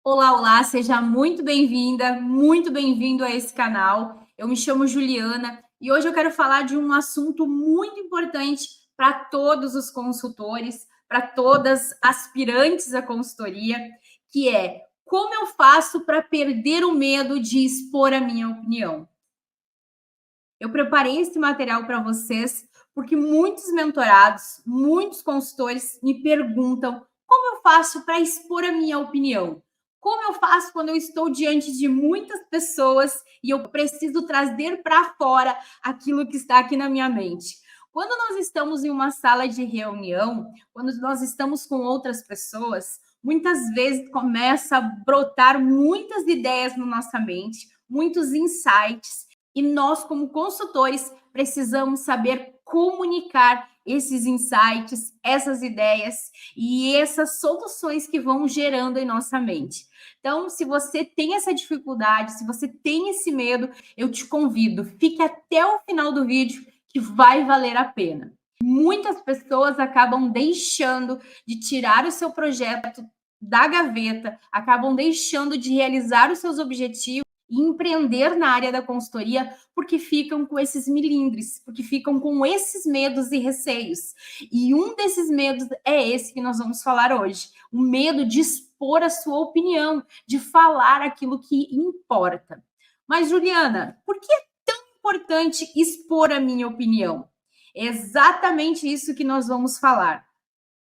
Olá, olá, seja muito bem-vinda, muito bem-vindo a esse canal. Eu me chamo Juliana e hoje eu quero falar de um assunto muito importante para todos os consultores, para todas aspirantes à consultoria, que é como eu faço para perder o medo de expor a minha opinião. Eu preparei esse material para vocês porque muitos mentorados, muitos consultores me perguntam como eu faço para expor a minha opinião. Como eu faço quando eu estou diante de muitas pessoas e eu preciso trazer para fora aquilo que está aqui na minha mente? Quando nós estamos em uma sala de reunião, quando nós estamos com outras pessoas, muitas vezes começa a brotar muitas ideias na nossa mente, muitos insights, e nós, como consultores, precisamos saber comunicar esses insights, essas ideias e essas soluções que vão gerando em nossa mente. Então, se você tem essa dificuldade, se você tem esse medo, eu te convido, fique até o final do vídeo que vai valer a pena. Muitas pessoas acabam deixando de tirar o seu projeto da gaveta, acabam deixando de realizar os seus objetivos e empreender na área da consultoria porque ficam com esses milindres, porque ficam com esses medos e receios. E um desses medos é esse que nós vamos falar hoje: o medo de expor a sua opinião, de falar aquilo que importa. Mas, Juliana, por que é tão importante expor a minha opinião? É exatamente isso que nós vamos falar.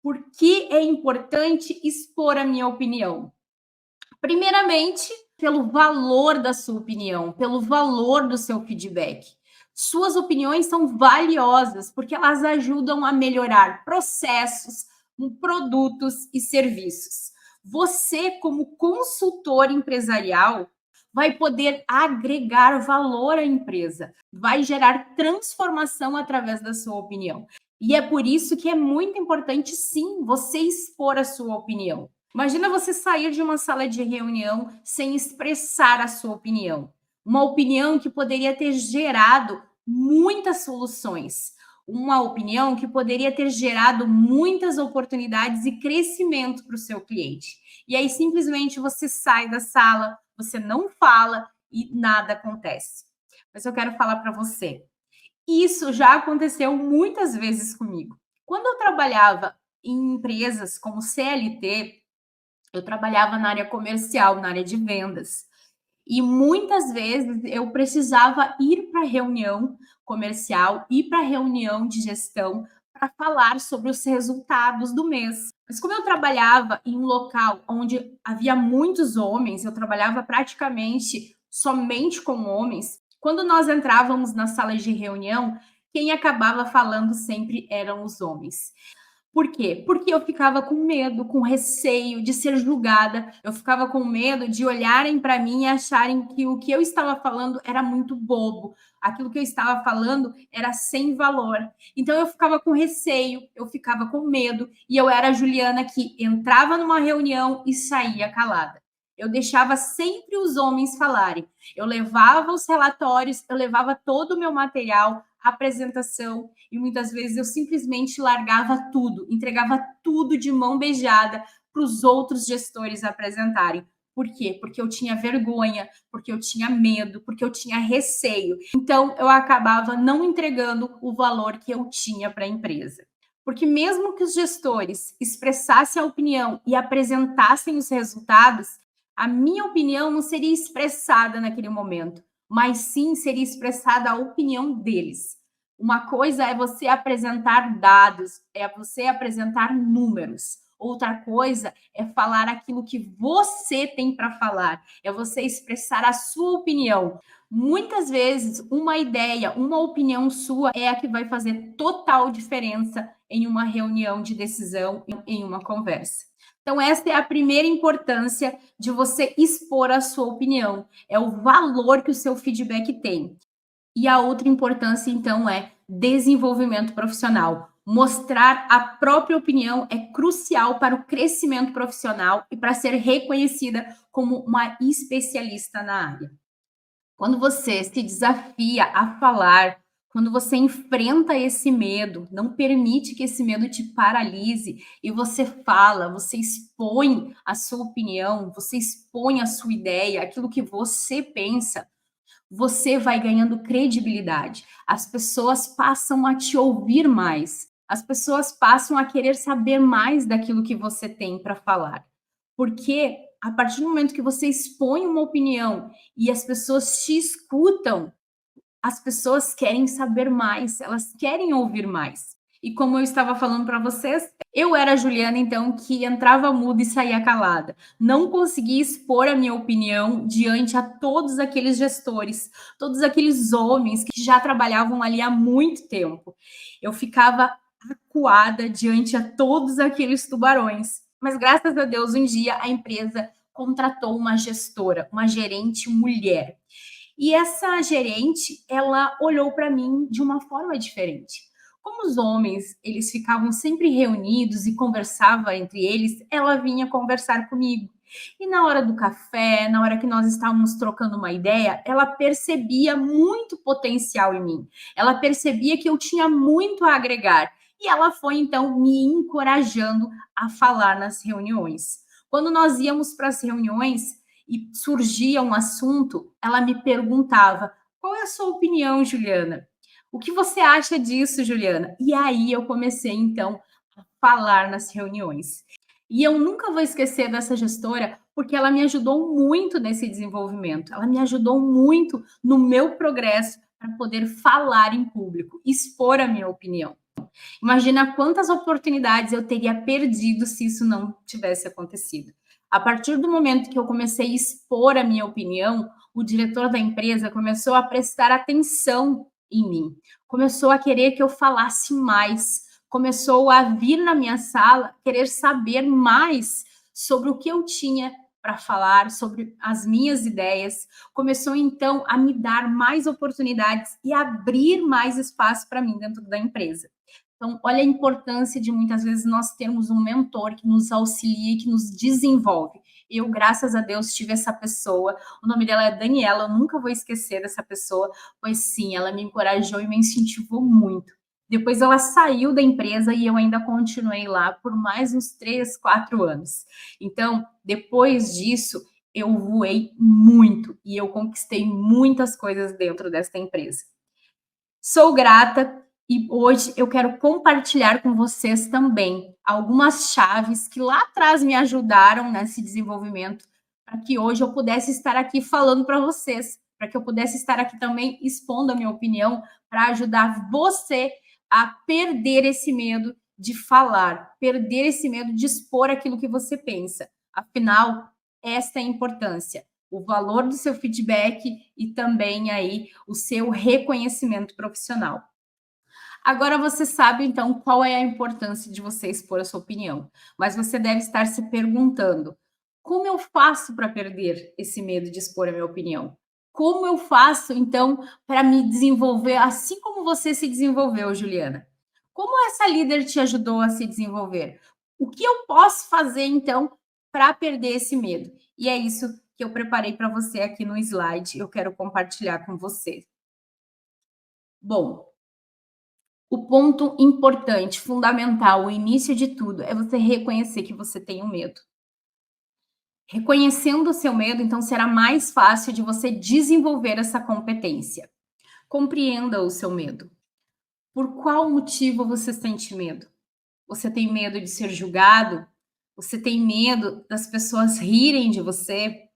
Por que é importante expor a minha opinião? Primeiramente, pelo valor da sua opinião, pelo valor do seu feedback. Suas opiniões são valiosas porque elas ajudam a melhorar processos, produtos e serviços. Você, como consultor empresarial, vai poder agregar valor à empresa, vai gerar transformação através da sua opinião. E é por isso que é muito importante, sim, você expor a sua opinião. Imagina você sair de uma sala de reunião sem expressar a sua opinião. Uma opinião que poderia ter gerado muitas soluções. Uma opinião que poderia ter gerado muitas oportunidades e crescimento para o seu cliente. E aí simplesmente você sai da sala, você não fala e nada acontece. Mas eu quero falar para você. Isso já aconteceu muitas vezes comigo. Quando eu trabalhava em empresas como CLT, eu trabalhava na área comercial, na área de vendas. E muitas vezes eu precisava ir para reunião comercial, ir para reunião de gestão para falar sobre os resultados do mês. Mas como eu trabalhava em um local onde havia muitos homens, eu trabalhava praticamente somente com homens. Quando nós entrávamos na sala de reunião, quem acabava falando sempre eram os homens. Por quê? Porque eu ficava com medo, com receio de ser julgada, eu ficava com medo de olharem para mim e acharem que o que eu estava falando era muito bobo, aquilo que eu estava falando era sem valor. Então eu ficava com receio, eu ficava com medo, e eu era a Juliana que entrava numa reunião e saía calada. Eu deixava sempre os homens falarem. Eu levava os relatórios, eu levava todo o meu material, apresentação, e muitas vezes eu simplesmente largava tudo, entregava tudo de mão beijada para os outros gestores apresentarem. Por quê? Porque eu tinha vergonha, porque eu tinha medo, porque eu tinha receio. Então, eu acabava não entregando o valor que eu tinha para a empresa. Porque mesmo que os gestores expressassem a opinião e apresentassem os resultados, a minha opinião não seria expressada naquele momento, mas sim seria expressada a opinião deles. Uma coisa é você apresentar dados, é você apresentar números. Outra coisa é falar aquilo que você tem para falar, é você expressar a sua opinião. Muitas vezes, uma ideia, uma opinião sua é a que vai fazer total diferença em uma reunião de decisão, em uma conversa. Então, essa é a primeira importância de você expor a sua opinião, é o valor que o seu feedback tem. E a outra importância, então, é desenvolvimento profissional. Mostrar a própria opinião é crucial para o crescimento profissional e para ser reconhecida como uma especialista na área. Quando você se desafia a falar, Quando você enfrenta esse medo, não permite que esse medo te paralise e você fala, você expõe a sua opinião, você expõe a sua ideia, aquilo que você pensa, você vai ganhando credibilidade. As pessoas passam a te ouvir mais. As pessoas passam a querer saber mais daquilo que você tem para falar. Porque a partir do momento que você expõe uma opinião e as pessoas te escutam, as pessoas querem saber mais, elas querem ouvir mais. E como eu estava falando para vocês, eu era a Juliana, então, que entrava muda e saía calada. Não conseguia expor a minha opinião diante a todos aqueles gestores, todos aqueles homens que já trabalhavam ali há muito tempo. Eu ficava acuada diante a todos aqueles tubarões. Mas graças a Deus, um dia a empresa contratou uma gestora, uma gerente mulher. E essa gerente, ela olhou para mim de uma forma diferente. Como os homens, eles ficavam sempre reunidos e conversavam entre eles, ela vinha conversar comigo. E na hora do café, na hora que nós estávamos trocando uma ideia, ela percebia muito potencial em mim. Ela percebia que eu tinha muito a agregar. E ela foi então me encorajando a falar nas reuniões. Quando nós íamos para as reuniões, e surgia um assunto, ela me perguntava: qual é a sua opinião, Juliana? O que você acha disso, Juliana? E aí eu comecei, então, a falar nas reuniões. E eu nunca vou esquecer dessa gestora, porque ela me ajudou muito nesse desenvolvimento. Ela me ajudou muito no meu progresso para poder falar em público, expor a minha opinião. Imagina quantas oportunidades eu teria perdido se isso não tivesse acontecido. A partir do momento que eu comecei a expor a minha opinião, o diretor da empresa começou a prestar atenção em mim, começou a querer que eu falasse mais, começou a vir na minha sala querer saber mais sobre o que eu tinha para falar, sobre as minhas ideias, começou então a me dar mais oportunidades e abrir mais espaço para mim dentro da empresa. Então, olha a importância de muitas vezes nós termos um mentor que nos auxilia e que nos desenvolve. Eu, graças a Deus, tive essa pessoa. O nome dela é Daniela, eu nunca vou esquecer dessa pessoa, pois sim, ela me encorajou e me incentivou muito. Depois ela saiu da empresa e eu ainda continuei lá por mais uns 3, 4 anos. Então, depois disso, eu voei muito e eu conquistei muitas coisas dentro desta empresa. Sou grata e hoje eu quero compartilhar com vocês também algumas chaves que lá atrás me ajudaram nesse desenvolvimento, para que hoje eu pudesse estar aqui falando para vocês, para que eu pudesse estar aqui também expondo a minha opinião, para ajudar você a perder esse medo de falar, perder esse medo de expor aquilo que você pensa. Afinal, esta é a importância, o valor do seu feedback e também aí o seu reconhecimento profissional. Agora você sabe então qual é a importância de você expor a sua opinião, mas você deve estar se perguntando: como eu faço para perder esse medo de expor a minha opinião? Como eu faço então para me desenvolver assim como você se desenvolveu, Juliana? Como essa líder te ajudou a se desenvolver? O que eu posso fazer então para perder esse medo? E é isso que eu preparei para você aqui no slide, eu quero compartilhar com você. Bom, o ponto importante, fundamental, o início de tudo, é você reconhecer que você tem um medo. Reconhecendo o seu medo, então será mais fácil de você desenvolver essa competência. Compreenda o seu medo. Por qual motivo você sente medo? Você tem medo de ser julgado? Você tem medo das pessoas rirem de você?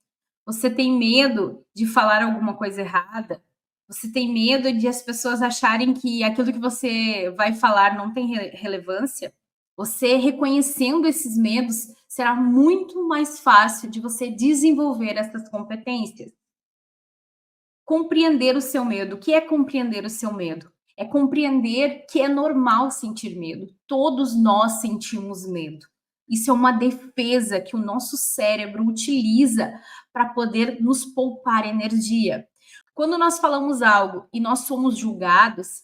Você tem medo de falar alguma coisa errada? Você tem medo de as pessoas acharem que aquilo que você vai falar não tem relevância? Você reconhecendo esses medos, será muito mais fácil de você desenvolver essas competências. Compreender o seu medo. O que é compreender o seu medo? É compreender que é normal sentir medo. Todos nós sentimos medo. Isso é uma defesa que o nosso cérebro utiliza para poder nos poupar energia. Quando nós falamos algo e nós somos julgados,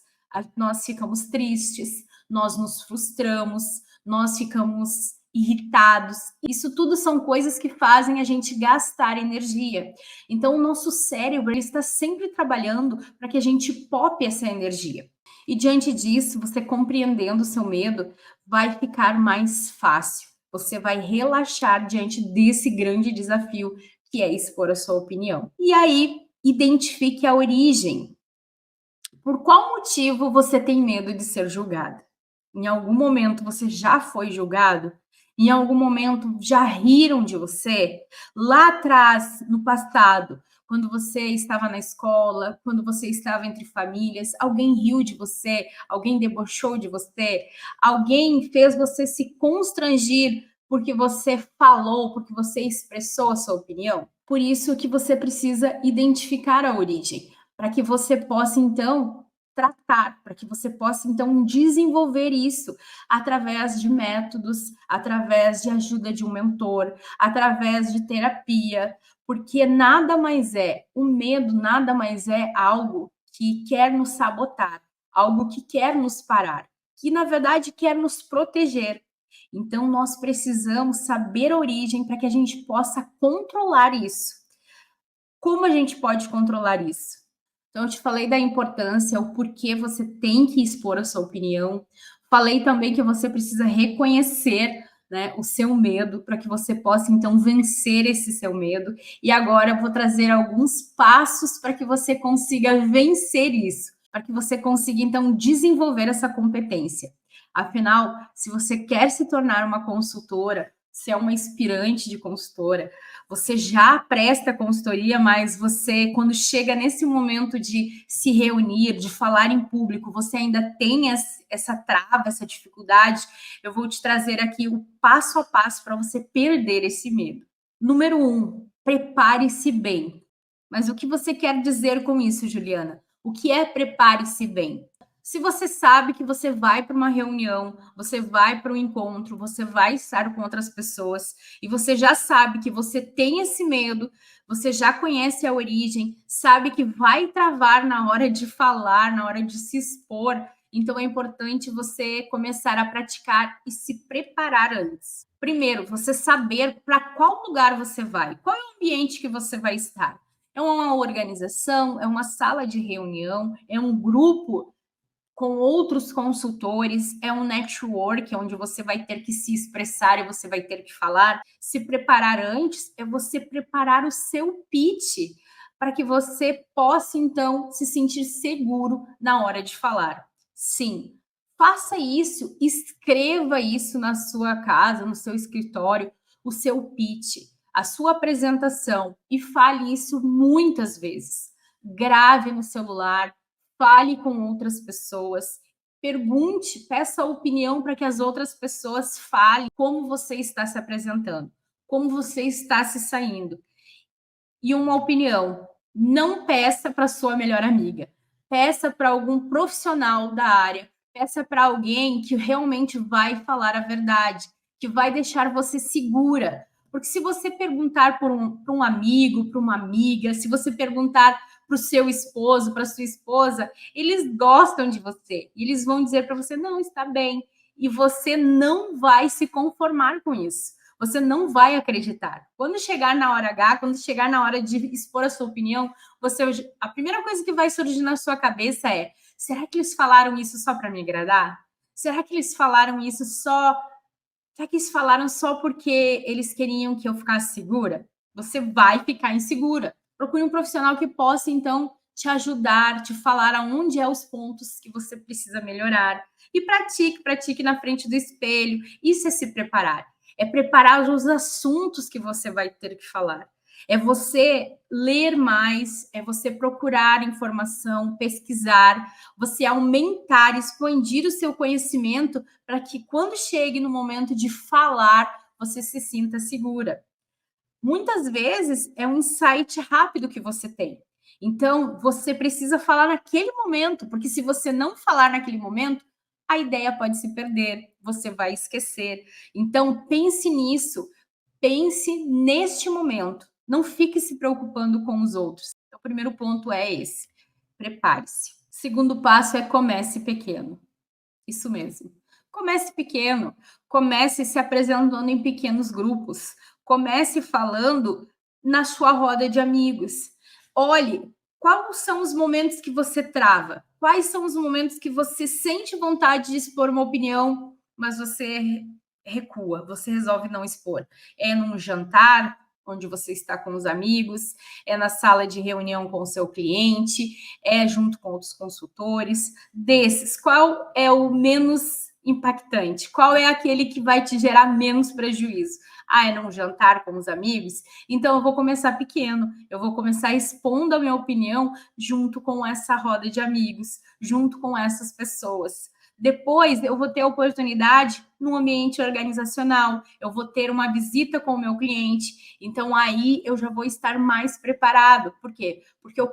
nós ficamos tristes, nós nos frustramos, nós ficamos irritados. Isso tudo são coisas que fazem a gente gastar energia. Então, o nosso cérebro ele está sempre trabalhando para que a gente pope essa energia. E diante disso, você compreendendo o seu medo, vai ficar mais fácil. Você vai relaxar diante desse grande desafio que é expor a sua opinião. E aí, identifique a origem. Por qual motivo você tem medo de ser julgado? Em algum momento você já foi julgado? Em algum momento já riram de você? Lá atrás, no passado, quando você estava na escola, quando você estava entre famílias, alguém riu de você, alguém debochou de você, alguém fez você se constrangir porque você falou, porque você expressou a sua opinião? Por isso que você precisa identificar a origem, para que você possa então tratar, para que você possa então desenvolver isso através de métodos, através de ajuda de um mentor, através de terapia, porque nada mais é, o medo nada mais é algo que quer nos sabotar, algo que quer nos parar, que na verdade quer nos proteger. Então nós precisamos saber a origem para que a gente possa controlar isso. Como a gente pode controlar isso? Então, eu te falei da importância, o porquê você tem que expor a sua opinião. Falei também que você precisa reconhecer, né, o seu medo para que você possa então vencer esse seu medo. E agora eu vou trazer alguns passos para que você consiga vencer isso, para que você consiga então desenvolver essa competência. Afinal, se você quer se tornar uma consultora, se é uma aspirante de consultora, você já presta consultoria, mas você, quando chega nesse momento de se reunir, de falar em público, você ainda tem essa trava, essa dificuldade, eu vou te trazer aqui o passo a passo para você perder esse medo. Número 1, prepare-se bem. Mas o que você quer dizer com isso, Juliana? O que é prepare-se bem? Se você sabe que você vai para uma reunião, você vai para um encontro, você vai estar com outras pessoas e você já sabe que você tem esse medo, você já conhece a origem, sabe que vai travar na hora de falar, na hora de se expor, então é importante você começar a praticar e se preparar antes. Primeiro, você saber para qual lugar você vai, qual é o ambiente que você vai estar. É uma organização, é uma sala de reunião, é um grupo com outros consultores, é um network onde você vai ter que se expressar e você vai ter que falar. Se preparar antes é você preparar o seu pitch para que você possa então se sentir seguro na hora de falar. Sim, faça isso, escreva isso na sua casa, no seu escritório, o seu pitch, a sua apresentação e fale isso muitas vezes. Grave no celular, fale com outras pessoas, pergunte, peça opinião para que as outras pessoas falem como você está se apresentando, como você está se saindo. E uma opinião, não peça para sua melhor amiga, peça para algum profissional da área, peça para alguém que realmente vai falar a verdade, que vai deixar você segura. Porque se você perguntar para um amigo, para uma amiga, se você perguntar para o seu esposo, para sua esposa, eles gostam de você. E eles vão dizer para você, não, está bem. E você não vai se conformar com isso. Você não vai acreditar. Quando chegar na hora H, quando chegar na hora de expor a sua opinião, a primeira coisa que vai surgir na sua cabeça é: será que eles falaram isso só para me agradar? Será que eles falaram isso só? Será que eles falaram só porque eles queriam que eu ficasse segura? Você vai ficar insegura. Procure um profissional que possa então te ajudar, te falar aonde é os pontos que você precisa melhorar. E pratique, pratique na frente do espelho. Isso é se preparar. É preparar os assuntos que você vai ter que falar. É você ler mais, é você procurar informação, pesquisar, você aumentar, expandir o seu conhecimento para que quando chegue no momento de falar, você se sinta segura. Muitas vezes é um insight rápido que você tem. Então, você precisa falar naquele momento, porque se você não falar naquele momento, a ideia pode se perder, você vai esquecer. Então, pense nisso, pense neste momento. Não fique se preocupando com os outros. Então, o primeiro ponto é esse: prepare-se. Segundo passo é comece pequeno. Isso mesmo. Comece pequeno. Comece se apresentando em pequenos grupos. Comece falando na sua roda de amigos. Olhe, quais são os momentos que você trava? Quais são os momentos que você sente vontade de expor uma opinião, mas você recua, você resolve não expor? É num jantar, onde você está com os amigos, é na sala de reunião com o seu cliente, é junto com outros consultores. Desses, qual é o menos impactante? Qual é aquele que vai te gerar menos prejuízo? Ah, é num jantar com os amigos? Então eu vou começar pequeno, eu vou começar expondo a minha opinião junto com essa roda de amigos, junto com essas pessoas. Depois eu vou ter a oportunidade no ambiente organizacional, eu vou ter uma visita com o meu cliente, então aí eu já vou estar mais preparado. Por quê? Porque eu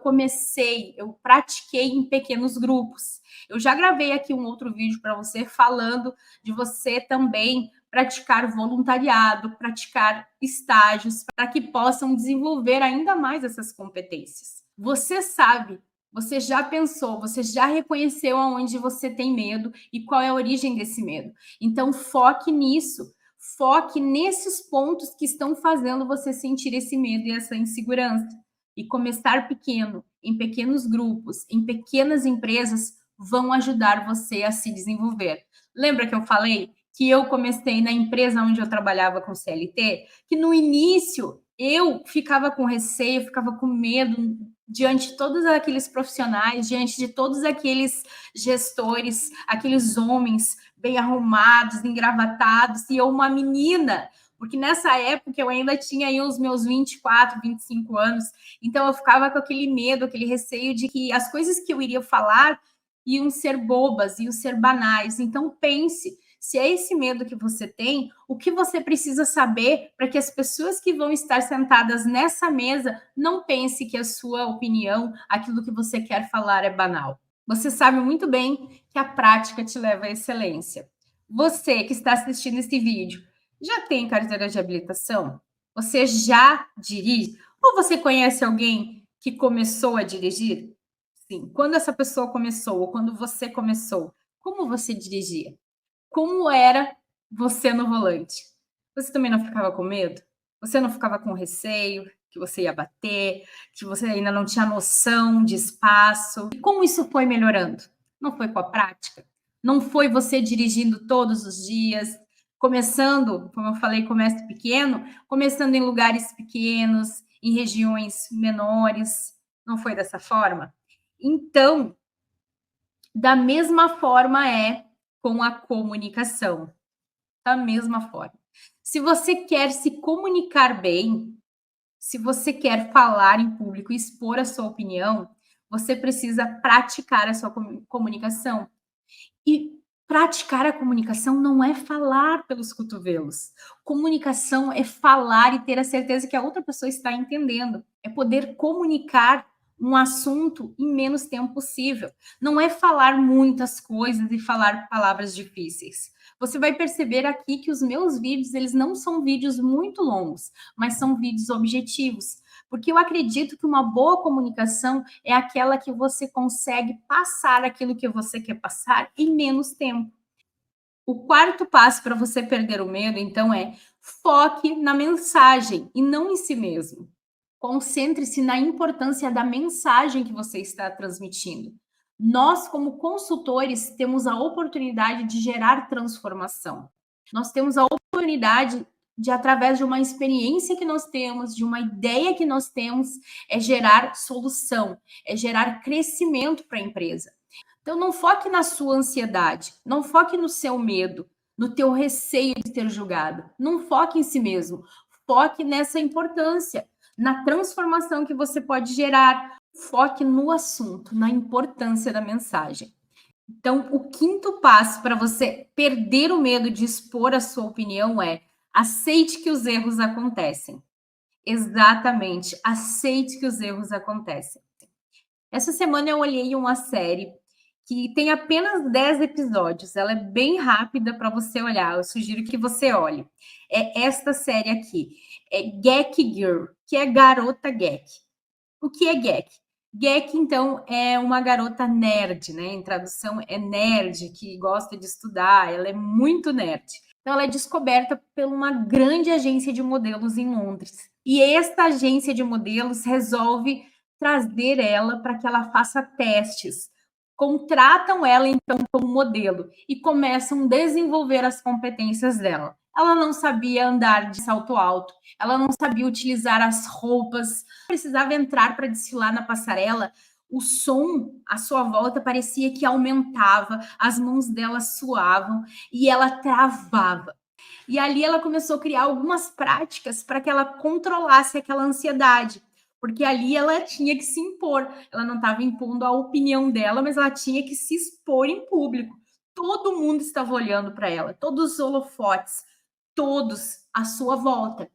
pratiquei em pequenos grupos. Eu já gravei aqui um outro vídeo para você falando de você também praticar voluntariado, praticar estágios, para que possam desenvolver ainda mais essas competências. Você sabe, você já pensou, você já reconheceu aonde você tem medo e qual é a origem desse medo. Então, foque nisso. Foque nesses pontos que estão fazendo você sentir esse medo e essa insegurança. E começar pequeno, em pequenos grupos, em pequenas empresas, vão ajudar você a se desenvolver. Lembra que eu falei que eu comecei na empresa onde eu trabalhava com CLT? Que no início eu ficava com receio, ficava com medo diante de todos aqueles profissionais, diante de todos aqueles gestores, aqueles homens bem arrumados, engravatados, e eu uma menina, porque nessa época eu ainda tinha aí os meus 24, 25 anos, então eu ficava com aquele medo, aquele receio de que as coisas que eu iria falar iam ser bobas, iam ser banais. Então pense, se é esse medo que você tem, o que você precisa saber para que as pessoas que vão estar sentadas nessa mesa não pensem que a sua opinião, aquilo que você quer falar é banal. Você sabe muito bem que a prática te leva à excelência. Você que está assistindo esse vídeo, já tem carteira de habilitação? Você já dirige? Ou você conhece alguém que começou a dirigir? Sim. Quando essa pessoa começou, ou quando você começou, como você dirigia? Como era você no volante? Você também não ficava com medo? Você não ficava com receio que você ia bater, que você ainda não tinha noção de espaço? E como isso foi melhorando? Não foi com a prática? Não foi você dirigindo todos os dias, começando, como eu falei, comece pequeno, começando em lugares pequenos, em regiões menores? Não foi dessa forma? Então, da mesma forma é com a comunicação. Da mesma forma. Se você quer se comunicar bem, se você quer falar em público e expor a sua opinião, você precisa praticar a sua comunicação. E praticar a comunicação não é falar pelos cotovelos. Comunicação é falar e ter a certeza que a outra pessoa está entendendo. É poder comunicar um assunto em menos tempo possível. Não é falar muitas coisas e falar palavras difíceis. Você vai perceber aqui que os meus vídeos, eles não são vídeos muito longos, mas são vídeos objetivos. Porque eu acredito que uma boa comunicação é aquela que você consegue passar aquilo que você quer passar em menos tempo. O quarto passo para você perder o medo, então, é foque na mensagem e não em si mesmo. Concentre-se na importância da mensagem que você está transmitindo. Nós, como consultores, temos a oportunidade de gerar transformação. Nós temos a oportunidade de, através de uma experiência que nós temos, de uma ideia que nós temos, é gerar solução, é gerar crescimento para a empresa. Então, não foque na sua ansiedade, não foque no seu medo, no teu receio de ser julgado. Não foque em si mesmo, foque nessa importância, na transformação que você pode gerar. Foque no assunto, na importância da mensagem. Então, o quinto passo para você perder o medo de expor a sua opinião é: aceite que os erros acontecem. Exatamente, aceite que os erros acontecem. Essa semana eu olhei uma série que tem apenas 10 episódios. Ela é bem rápida para você olhar. Eu sugiro que você olhe. É esta série aqui. É Geek Girl, que é Garota Geek. O que é Geek? Geek, então, é uma garota nerd, né? Em tradução, é nerd, que gosta de estudar. Ela é muito nerd. Então, ela é descoberta por uma grande agência de modelos em Londres. E esta agência de modelos resolve trazer ela para que ela faça testes. Contratam ela, então, como modelo e começam a desenvolver as competências dela. Ela não sabia andar de salto alto, ela não sabia utilizar as roupas, precisava entrar para desfilar na passarela. O som à sua volta parecia que aumentava, as mãos dela suavam e ela travava. E ali ela começou a criar algumas práticas para que ela controlasse aquela ansiedade, porque ali ela tinha que se impor. Ela não estava impondo a opinião dela, mas ela tinha que se expor em público. Todo mundo estava olhando para ela, todos os holofotes, todos à sua volta.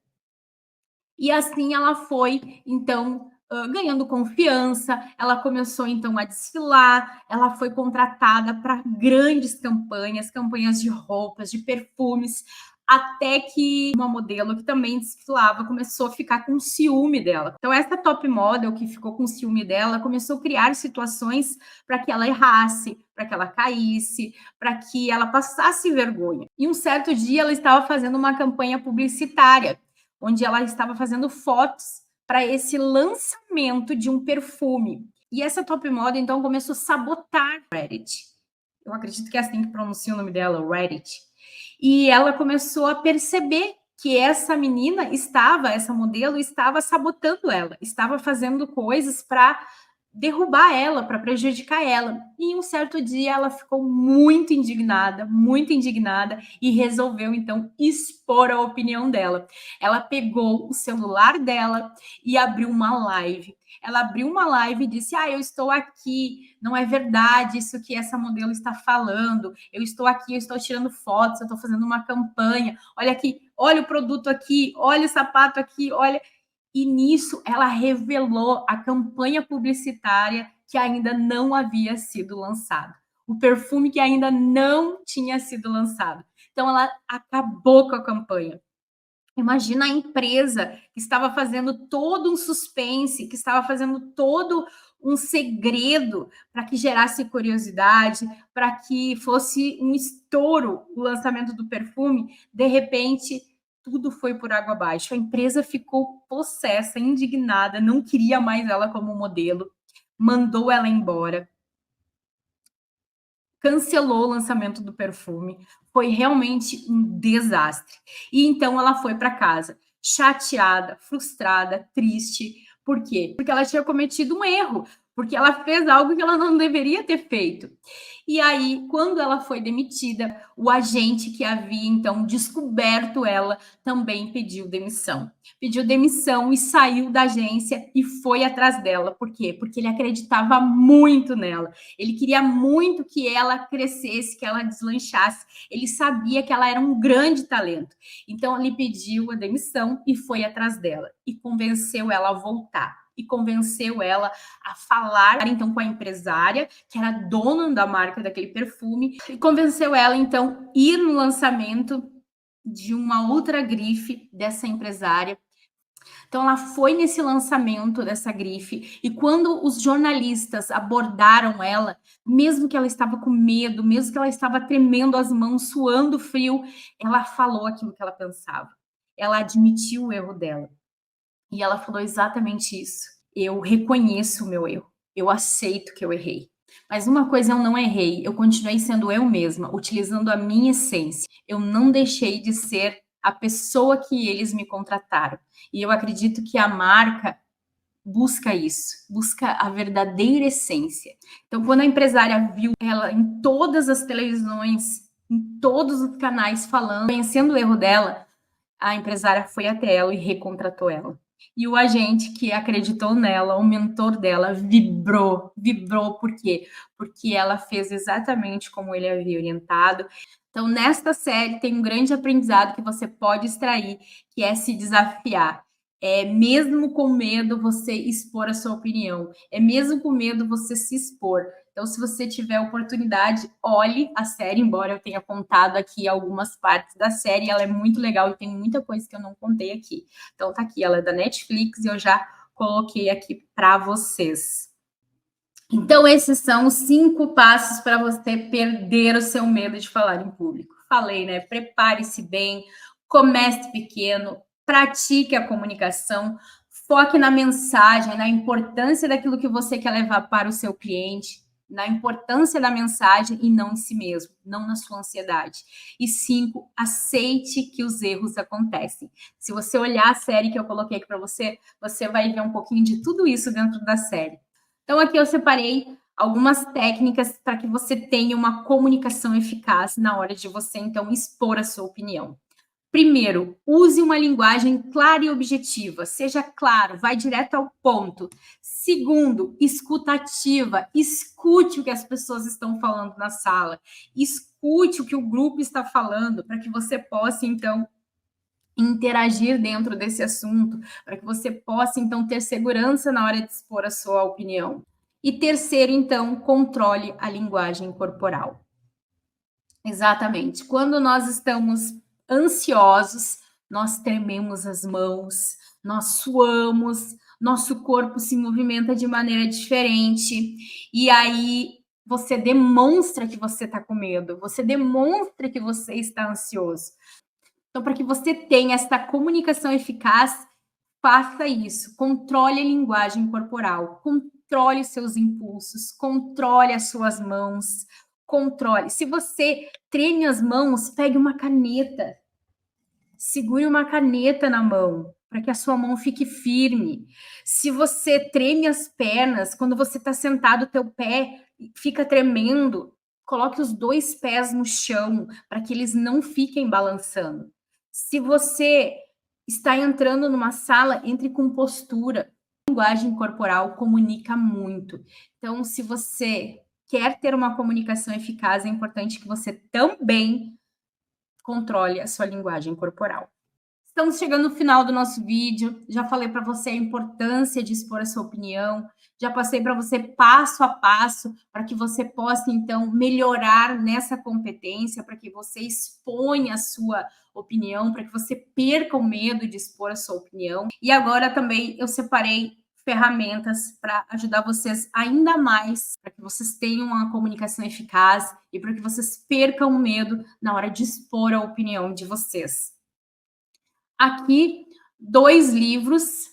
E assim ela foi, então, ganhando confiança, ela começou então a desfilar, ela foi contratada para grandes campanhas, campanhas de roupas, de perfumes, até que uma modelo que também desfilava começou a ficar com ciúme dela. Então, essa top model que ficou com ciúme dela começou a criar situações para que ela errasse, para que ela caísse, para que ela passasse vergonha. E um certo dia ela estava fazendo uma campanha publicitária onde ela estava fazendo fotos para esse lançamento de um perfume. E essa top model, então, começou a sabotar o Reddit. Eu acredito que é assim que pronuncia o nome dela, o Reddit. E ela começou a perceber que essa menina essa modelo, estava sabotando ela, estava fazendo coisas para derrubar ela, para prejudicar ela. E um certo dia ela ficou muito indignada e resolveu então expor a opinião dela. Ela pegou o celular dela e abriu uma live. Ela abriu uma live e disse: "Ah, eu estou aqui, não é verdade isso que essa modelo está falando. Eu estou aqui, eu estou tirando fotos, eu estou fazendo uma campanha. Olha aqui, olha o produto aqui, olha o sapato aqui, olha." E nisso ela revelou a campanha publicitária que ainda não havia sido lançada, o perfume que ainda não tinha sido lançado. Então ela acabou com a campanha. Imagina a empresa que estava fazendo todo um suspense, que estava fazendo todo um segredo para que gerasse curiosidade, para que fosse um estouro o lançamento do perfume, de repente tudo foi por água abaixo. A empresa ficou possessa, indignada, não queria mais ela como modelo, mandou ela embora, cancelou o lançamento do perfume. Foi realmente um desastre. E então ela foi para casa, chateada, frustrada, triste. Por quê? Porque ela tinha cometido um erro, porque ela fez algo que ela não deveria ter feito. E aí, quando ela foi demitida, o agente que havia então descoberto ela também pediu demissão. Pediu demissão e saiu da agência e foi atrás dela. Por quê? Porque ele acreditava muito nela. Ele queria muito que ela crescesse, que ela deslanchasse. Ele sabia que ela era um grande talento. Então, ele pediu a demissão e foi atrás dela e convenceu ela a voltar. E convenceu ela a falar então com a empresária, que era dona da marca daquele perfume, e convenceu ela então a ir no lançamento de uma outra grife dessa empresária. Então ela foi nesse lançamento dessa grife e quando os jornalistas abordaram ela, mesmo que ela estava com medo, mesmo que ela estava tremendo as mãos, suando frio, ela falou aquilo que ela pensava. Ela admitiu o erro dela. E ela falou exatamente isso. Eu reconheço o meu erro. Eu aceito que eu errei. Mas uma coisa eu não errei, eu continuei sendo eu mesma, utilizando a minha essência. Eu não deixei de ser a pessoa que eles me contrataram. E eu acredito que a marca busca isso, busca a verdadeira essência. Então, quando a empresária viu ela em todas as televisões, em todos os canais falando, conhecendo o erro dela, a empresária foi até ela e recontratou ela. E o agente que acreditou nela, o mentor dela, vibrou, por quê? Porque ela fez exatamente como ele havia orientado. Então, nesta série tem um grande aprendizado que você pode extrair, que é se desafiar. É mesmo com medo você expor a sua opinião. É mesmo com medo você se expor. Então, se você tiver oportunidade, olhe a série, embora eu tenha contado aqui algumas partes da série, ela é muito legal e tem muita coisa que eu não contei aqui. Então, tá aqui, ela é da Netflix e eu já coloquei aqui para vocês. Então, esses são os 5 passos para você perder o seu medo de falar em público. falei, né? Prepare-se bem, comece pequeno, pratique a comunicação, foque na mensagem, na importância daquilo que você quer levar para o seu cliente, na importância da mensagem e não em si mesmo, não na sua ansiedade. E 5, aceite que os erros acontecem. Se você olhar a série que eu coloquei aqui para você, você vai ver um pouquinho de tudo isso dentro da série. Então, aqui eu separei algumas técnicas para que você tenha uma comunicação eficaz na hora de você, então, expor a sua opinião. Primeiro, use uma linguagem clara e objetiva. Seja claro, vai direto ao ponto. Segundo, escuta ativa. Escute o que as pessoas estão falando na sala. Escute o que o grupo está falando para que você possa, então, interagir dentro desse assunto, para que você possa, então, ter segurança na hora de expor a sua opinião. E terceiro, então, controle a linguagem corporal. Exatamente. Quando nós estamos ansiosos, nós trememos as mãos, nós suamos, nosso corpo se movimenta de maneira diferente, e aí você demonstra que você está com medo, você demonstra que você está ansioso. Então, para que você tenha essa comunicação eficaz, faça isso, controle a linguagem corporal, controle seus impulsos, controle as suas mãos, controle. Se você treme as mãos, pegue uma caneta, segure uma caneta na mão, para que a sua mão fique firme. Se você treme as pernas, quando você está sentado, o teu pé fica tremendo, coloque os 2 pés no chão, para que eles não fiquem balançando. Se você está entrando numa sala, entre com postura. A linguagem corporal comunica muito. Então, se você quer ter uma comunicação eficaz, é importante que você também controle a sua linguagem corporal. Estamos chegando no final do nosso vídeo. Já falei para você a importância de expor a sua opinião. Já passei para você passo a passo para que você possa, então, melhorar nessa competência, para que você exponha a sua opinião, para que você perca o medo de expor a sua opinião. E agora também eu separei ferramentas para ajudar vocês ainda mais, para que vocês tenham uma comunicação eficaz e para que vocês percam o medo na hora de expor a opinião de vocês. Aqui, 2 livros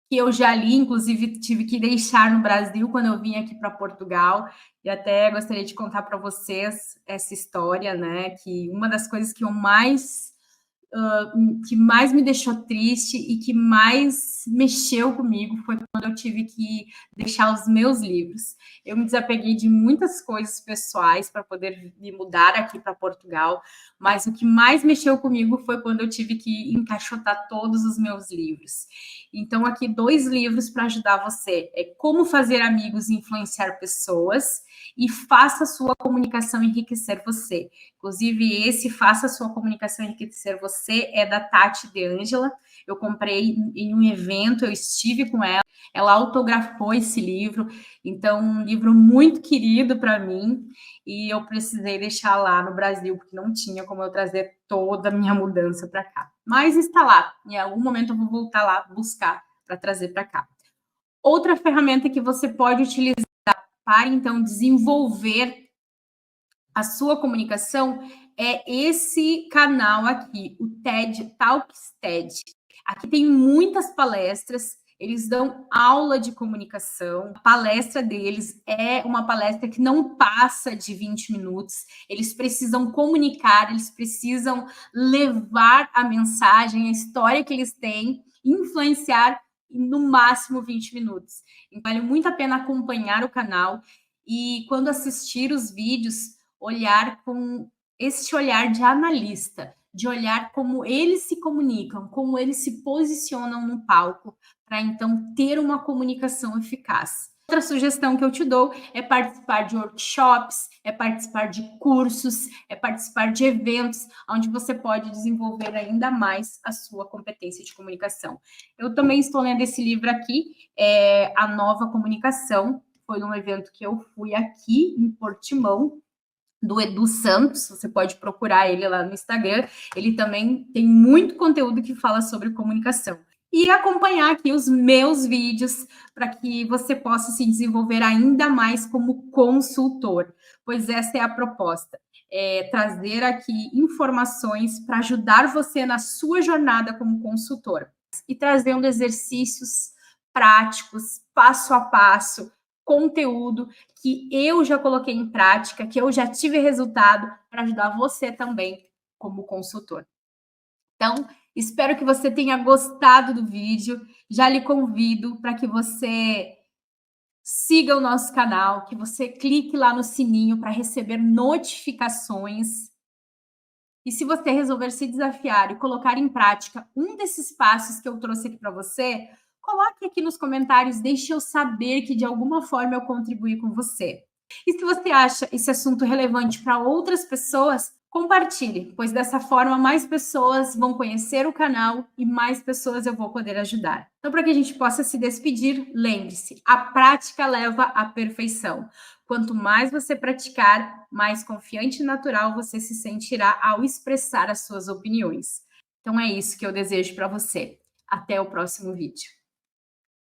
que eu já li, inclusive tive que deixar no Brasil quando eu vim aqui para Portugal, e até gostaria de contar para vocês essa história, né? Que uma das coisas que mais me deixou triste e que mais mexeu comigo foi quando eu tive que deixar os meus livros. Eu me desapeguei de muitas coisas pessoais para poder me mudar aqui para Portugal, mas o que mais mexeu comigo foi quando eu tive que encaixotar todos os meus livros. Então, aqui 2 livros para ajudar você. É Como Fazer Amigos e Influenciar Pessoas e Faça a Sua Comunicação Enriquecer Você. Inclusive, esse Faça a Sua Comunicação Enriquecer Você é da Tati De Angela. Eu comprei em um evento, eu estive com ela autografou esse livro. Então, um livro muito querido para mim, e eu precisei deixar lá no Brasil, porque não tinha como eu trazer toda a minha mudança para cá. Mas está lá, em algum momento eu vou voltar lá buscar para trazer para cá. Outra ferramenta que você pode utilizar para, então, desenvolver a sua comunicação é esse canal aqui, o TED Talks TED. Aqui tem muitas palestras, eles dão aula de comunicação. A palestra deles é uma palestra que não passa de 20 minutos. Eles precisam comunicar, eles precisam levar a mensagem, a história que eles têm, influenciar em no máximo 20 minutos. Então, vale muito a pena acompanhar o canal e, quando assistir os vídeos, olhar com esse olhar de analista, de olhar como eles se comunicam, como eles se posicionam no palco, para então ter uma comunicação eficaz. Outra sugestão que eu te dou é participar de workshops, é participar de cursos, é participar de eventos, onde você pode desenvolver ainda mais a sua competência de comunicação. Eu também estou lendo esse livro aqui, A Nova Comunicação. Foi num evento que eu fui aqui em Portimão, do Edu Santos, você pode procurar ele lá no Instagram. Ele também tem muito conteúdo que fala sobre comunicação. E acompanhar aqui os meus vídeos para que você possa se desenvolver ainda mais como consultor, pois essa é a proposta. trazer aqui informações para ajudar você na sua jornada como consultor e trazendo exercícios práticos, passo a passo, conteúdo que eu já coloquei em prática, que eu já tive resultado para ajudar você também como consultor. Então, espero que você tenha gostado do vídeo. Já lhe convido para que você siga o nosso canal, que você clique lá no sininho para receber notificações. E se você resolver se desafiar e colocar em prática um desses passos que eu trouxe aqui para você, coloque aqui nos comentários, deixe eu saber que de alguma forma eu contribuí com você. E se você acha esse assunto relevante para outras pessoas, compartilhe, pois dessa forma mais pessoas vão conhecer o canal e mais pessoas eu vou poder ajudar. Então, para que a gente possa se despedir, lembre-se, a prática leva à perfeição. Quanto mais você praticar, mais confiante e natural você se sentirá ao expressar as suas opiniões. Então é isso que eu desejo para você. Até o próximo vídeo.